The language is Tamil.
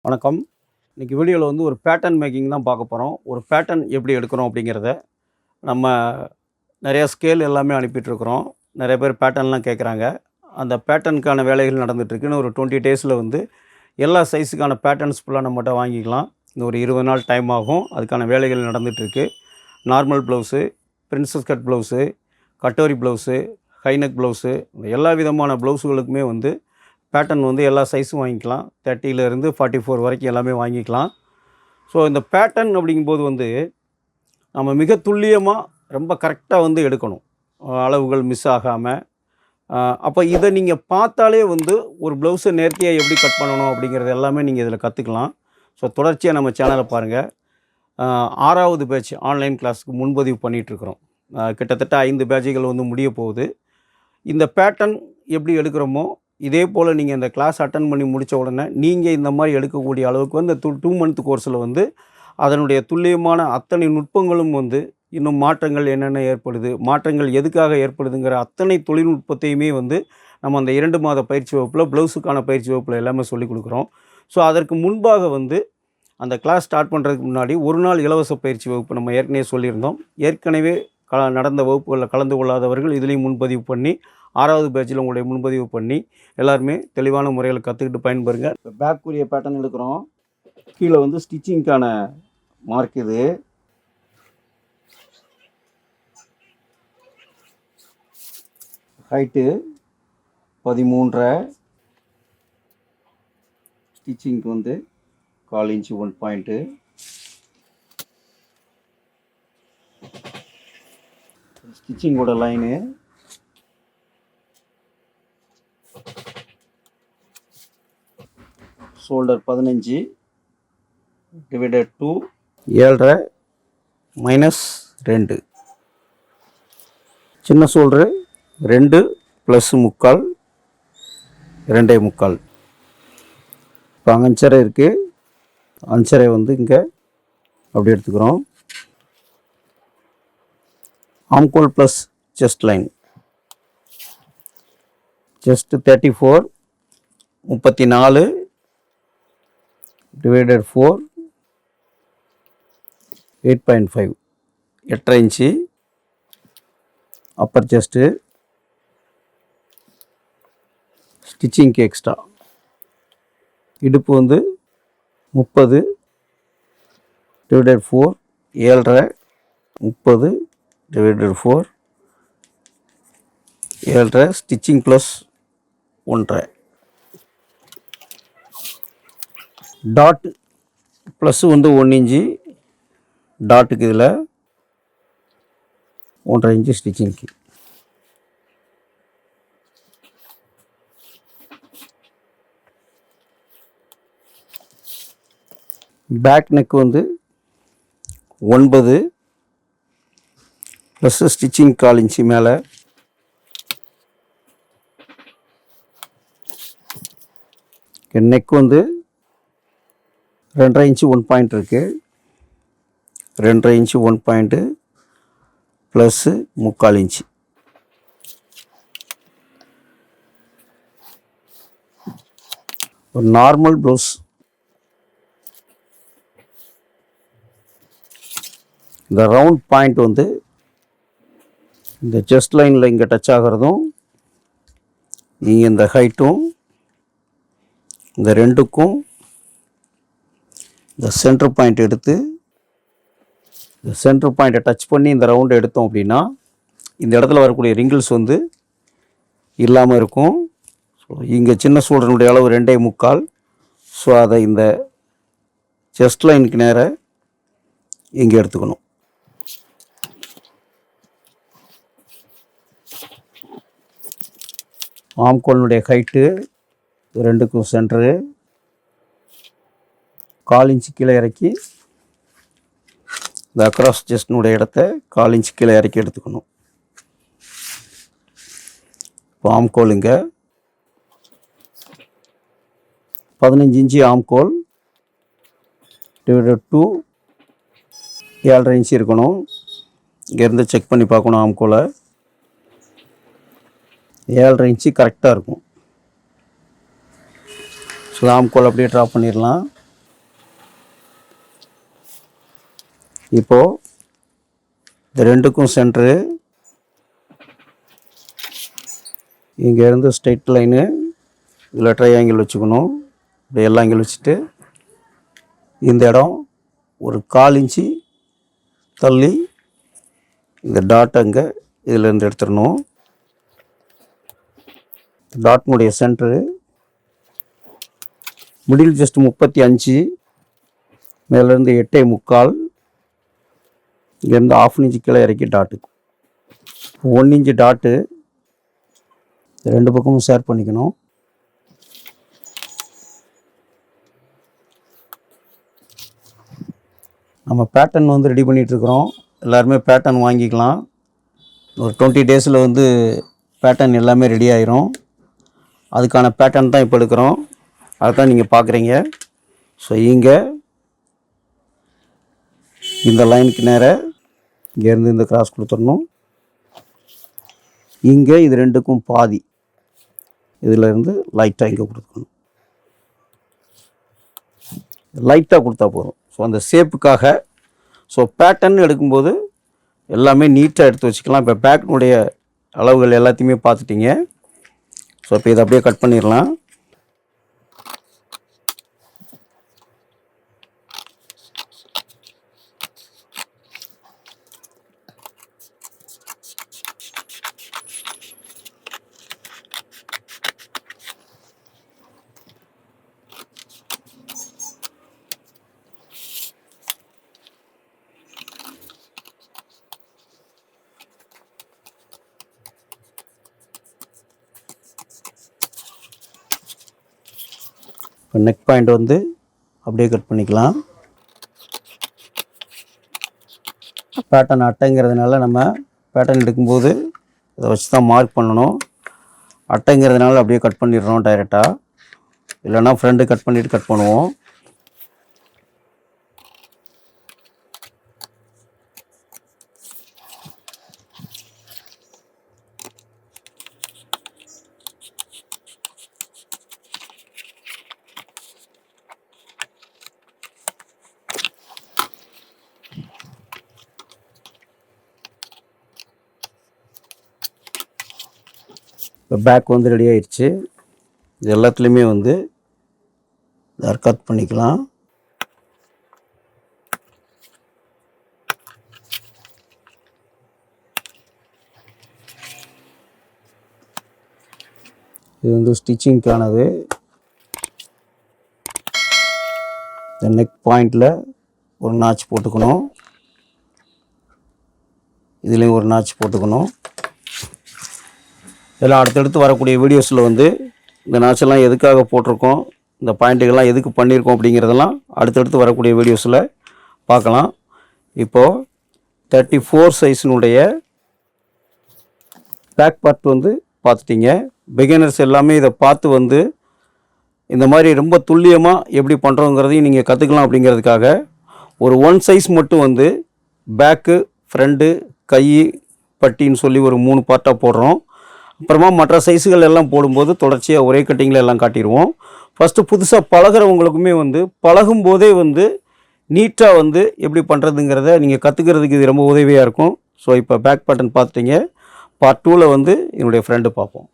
வணக்கம். இன்னைக்கு வீடியோவில் வந்து ஒரு பேட்டர்ன் மேக்கிங் தான் பார்க்க போகிறோம். ஒரு பேட்டர்ன் எப்படி எடுக்கிறோம் அப்படிங்கிறத நம்ம நிறையா ஸ்கேல் எல்லாமே அனுப்பிட்டுருக்குறோம். நிறைய பேர் பேட்டர்ன்லாம் கேட்குறாங்க. அந்த பேட்டர்னுக்கான வேலைகள் நடந்துகிட்ருக்குன்னு ஒரு 20 டேஸில் வந்து எல்லா சைஸுக்கான பேட்டர்ன்ஸ் ஃபுல்லாக நம்மகிட்ட வாங்கிக்கலாம். இந்த ஒரு 20 நாள் டைம் ஆகும். அதுக்கான வேலைகள் நடந்துகிட்ருக்கு. Normal blouse, princess cut blouse, katori blouse, high neck blouse, எல்லா விதமான ப்ளவுஸுகளுக்குமே வந்து பேட்டர்ன் வந்து எல்லா சைஸும் வாங்கிக்கலாம். 30லேருந்து 44 வரைக்கும் எல்லாமே வாங்கிக்கலாம். ஸோ இந்த பேட்டர்ன் அப்படிங்கும்போது வந்து நம்ம மிக துல்லியமாக ரொம்ப கரெக்டாக வந்து எடுக்கணும். அளவுகள் மிஸ் ஆகாமல். அப்போ இதை நீங்கள் பார்த்தாலே வந்து ஒரு ப்ளவுஸை நேர்த்தியாக எப்படி கட் பண்ணணும் அப்படிங்கிறது எல்லாமே நீங்கள் இதில் கற்றுக்கலாம். ஸோ தொடர்ச்சியாக நம்ம சேனலை பாருங்கள். 6வது பேட்ச் ஆன்லைன் கிளாஸுக்கு முன்பதிவு பண்ணிகிட்ருக்குறோம். கிட்டத்தட்ட 5 பேட்சுகள் வந்து முடிய போகுது. இந்த பேட்டர்ன் எப்படி எடுக்கிறோமோ இதே போல் நீங்கள் இந்த கிளாஸ் அட்டன் பண்ணி முடித்த உடனே நீங்கள் இந்த மாதிரி எடுக்கக்கூடிய அளவுக்கு வந்து 2 மந்த் கோர்ஸில் வந்து அதனுடைய துல்லியமான அத்தனை நுட்பங்களும் வந்து இன்னும் மாற்றங்கள் என்னென்ன ஏற்படுது, மாற்றங்கள் எதுக்காக ஏற்படுதுங்கிற அத்தனை தொழில்நுட்பத்தையுமே வந்து நம்ம அந்த 2 மாத பயிற்சி வகுப்பில் ப்ளவுஸுக்கான பயிற்சி வகுப்பில் எல்லாமே சொல்லிக் கொடுக்குறோம். ஸோ அதற்கு முன்பாக வந்து அந்த கிளாஸ் ஸ்டார்ட் பண்ணுறதுக்கு முன்னாடி ஒரு நாள் இலவச பயிற்சி வகுப்பு நம்ம ஏற்கனவே சொல்லியிருந்தோம். ஏற்கனவே நடந்த வகுப்புகளில் கலந்து கொள்ளாதவர்கள் இதுலேயும் முன்பதிவு பண்ணி 6வது பேட்சில் உங்களுடைய முன்பதிவு பண்ணி எல்லாருமே தெளிவான முறையில் கற்றுக்கிட்டு பயன்பெறுங்க. இப்போ பேக்குரிய பேட்டர்ன் எடுக்கிறோம். கீழே வந்து ஸ்டிச்சிங்க்கான மார்க் இது. ஹைட்டு 13.5, ஸ்டிச்சிங்க்கு வந்து 1/4 இன்ச்சு 1 பாயிண்ட்டு. ஸ்டிச்சிங்கோட லைனு ஷோல்டர் 15 டிவைடட் 2 7.5 மைனஸ் 2. சின்ன ஷோல்டரு 2 ப்ளஸ் 3/4 2.25. இப்போ அஞ்சரை இருக்குது. அஞ்சரை வந்து இங்கே அப்படி எடுத்துக்கிறோம். ஆம்கோல் plus chest line chest 34 34 divided 4 8.5 8.5 inch. Upper chest ஸ்டிச்சிங்க்கு எக்ஸ்ட்ரா. இடுப்பு வந்து 30 divided 4 7.5 30 divided 4 7.5 stitching plus 1.5. Dot plus வந்து 1 இன்ச்சு டாட்டுக்கு இதில் 1.5 இன்ச்சு ஸ்டிச்சிங்க்கு. பேக் நெக் வந்து 9 ப்ளஸ் ஸ்டிச்சிங் 1/4 இன்ச்சு மேலே. நெக் வந்து 2.5 இன்ச்சு 1 பாயிண்ட் இருக்குது. 2.5 இன்ச்சு 1 பாயிண்ட்டு ப்ளஸ்ஸு 3/4 இன்ச்சு. ஒரு நார்மல் ப்ளவுஸ் இந்த ரவுண்ட் பாயிண்ட் வந்து இந்த செஸ்ட் லைனில் இங்கே டச் ஆகிறதும் இங்கே இந்த ஹைட்டும் இந்த ரெண்டுக்கும் இந்த சென்டர் பாயிண்ட் எடுத்து இந்த சென்டர் பாயிண்ட்டை டச் பண்ணி இந்த ரவுண்டை எடுத்தோம் அப்படின்னா இந்த இடத்துல வரக்கூடிய ரிங்கிள்ஸ் வந்து இல்லாமல் இருக்கும். ஸோ இங்கே சின்ன ஷோல்டருடைய அளவு 2.25. ஸோ அதை இந்த செஸ்ட் லைனுக்கு நேராக இங்கே எடுத்துக்கணும். ஆம்கோலினுடைய ஹைட்டு ரெண்டுக்கும் சென்டரு 1/4 இன்ச்சு கீழே இறக்கி இந்த அக்ராஸ் செஸ்டினுடைய இடத்த 1/4 இன்ச்சு கீழே இறக்கி எடுத்துக்கணும். இப்போ ஆம்கோல் இங்கே 15 இன்ச்சு ஆம்கோல் டிவைடட் 2 7.5 இன்ச்சு இருக்கணும். இங்கேருந்து செக் பண்ணி பார்க்கணும். ஆம்கோலை 7.5 இன்ச்சு கரெக்டாக இருக்கும். ஸோ ஆம்கோல் அப்படியே ட்ரா பண்ணிடலாம். இப்போது இந்த ரெண்டுக்கும் சென்ட்ரு இங்கேருந்து ஸ்ட்ரெயிட் லைனு இதில் ட்ரையாங்கிள் வச்சுக்கணும். இப்படி எல்லா ஆங்கிள் வச்சுட்டு இந்த இடம் ஒரு 1/4 இன்ச்சு தள்ளி இந்த டாட் அங்கே இதிலேருந்து எடுத்துடணும். டாட்னுடைய சென்டரு மிடில் ஜஸ்ட் 35, மேலேருந்து 8.75, இங்கேருந்து 1/2 இன்ச்சு கீழே இறக்கி டாட்டு 1 இன்ச்சு டாட்டு ரெண்டு பக்கமும் ஷேர் பண்ணிக்கணும். நம்ம பேட்டர்ன் வந்து ரெடி பண்ணிகிட்ருக்குறோம். எல்லாருமே பேட்டர்ன் வாங்கிக்கலாம். ஒரு 20 டேஸில் வந்து பேட்டர்ன் எல்லாமே ரெடி ஆயிரும். அதுக்கான பேட்டர்ன் தான் இப்போ எடுக்கிறோம். அதுதான் நீங்கள் பார்க்குறீங்க. ஸோ இங்கே இந்த லைனுக்கு நேராக இங்கேருந்து இந்த கிராஸ் கொடுத்துடணும். இங்கே இது ரெண்டுக்கும் பாதி இதிலேருந்து லைட்டாக இங்கே கொடுத்துக்கணும். லைட்டாக கொடுத்தா போதும். ஸோ அந்த ஷேப்புக்காக. ஸோ பேட்டர்ன் எடுக்கும்போது எல்லாமே நீட்டாக எடுத்து வச்சுக்கலாம். இப்போ பேக்கினுடைய அளவுகள் எல்லாத்தையுமே பார்த்துட்டிங்க. ஸோ இப்போ இதை அப்படியே கட் பண்ணிடலாம். இப்போ நெக் பாயிண்ட் வந்து அப்படியே கட் பண்ணிக்கலாம். பேட்டர்ன் அட்டைங்கிறதுனால நம்ம பேட்டர்ன் எடுக்கும்போது இதை வச்சு தான் மார்க் பண்ணணும். அட்டைங்கிறதுனால அப்படியே கட் பண்ணிடுறோம் டைரெக்டாக. இல்லைன்னா ஃப்ரண்ட்டு கட் பண்ணிவிட்டு கட் பண்ணுவோம். இப்போ பேக் வந்து ரெடி ஆயிடுச்சு. இது எல்லாத்துலேயுமே வந்து கட் பண்ணிக்கலாம். இது வந்து ஸ்டிச்சிங்க்கானது. இந்த நெக் பாயிண்டில் ஒரு நாச் போட்டுக்கணும். இதுலேயும் ஒரு நாச் போட்டுக்கணும். இதெல்லாம் அடுத்தடுத்து வரக்கூடிய வீடியோஸில் வந்து இந்த நாச்செல்லாம் எதுக்காக போட்டிருக்கோம், இந்த பாயிண்ட்டுகள்லாம் எதுக்கு பண்ணியிருக்கோம் அப்படிங்கிறதெல்லாம் அடுத்தடுத்து வரக்கூடிய வீடியோஸில் பார்க்கலாம். இப்போது 34 சைஸினுடைய பேக் பார்ட் வந்து பார்த்துட்டிங்க. பிகினர்ஸ் எல்லாமே இதை பார்த்து வந்து இந்த மாதிரி ரொம்ப துல்லியமாக எப்படி பண்ணுறோங்கிறதையும் நீங்கள் கற்றுக்கலாம். அப்படிங்கிறதுக்காக ஒரு 1 சைஸ் மட்டும் வந்து பேக்கு, ஃப்ரண்ட்டு, கை, பட்டின்னு சொல்லி ஒரு 3 பார்ட்டாக போடுறோம். அப்புறமா மற்ற சைஸுகள் எல்லாம் போடும்போது தொடர்ச்சியாக ஒரே கட்டிங்கில் எல்லாம் காட்டிடுவோம். ஃபஸ்ட்டு புதுசாக பழகிறவங்களுக்குமே வந்து பழகும்போதே வந்து நீட்டாக வந்து எப்படி பண்ணுறதுங்கிறத நீங்கள் கற்றுக்கிறதுக்கு இது ரொம்ப உதவியாக இருக்கும். ஸோ இப்போ பேக் பட்டன் பார்த்துட்டிங்க. பார்ட் 2ல் வந்து என்னுடைய ஃப்ரெண்டு பார்ப்போம்.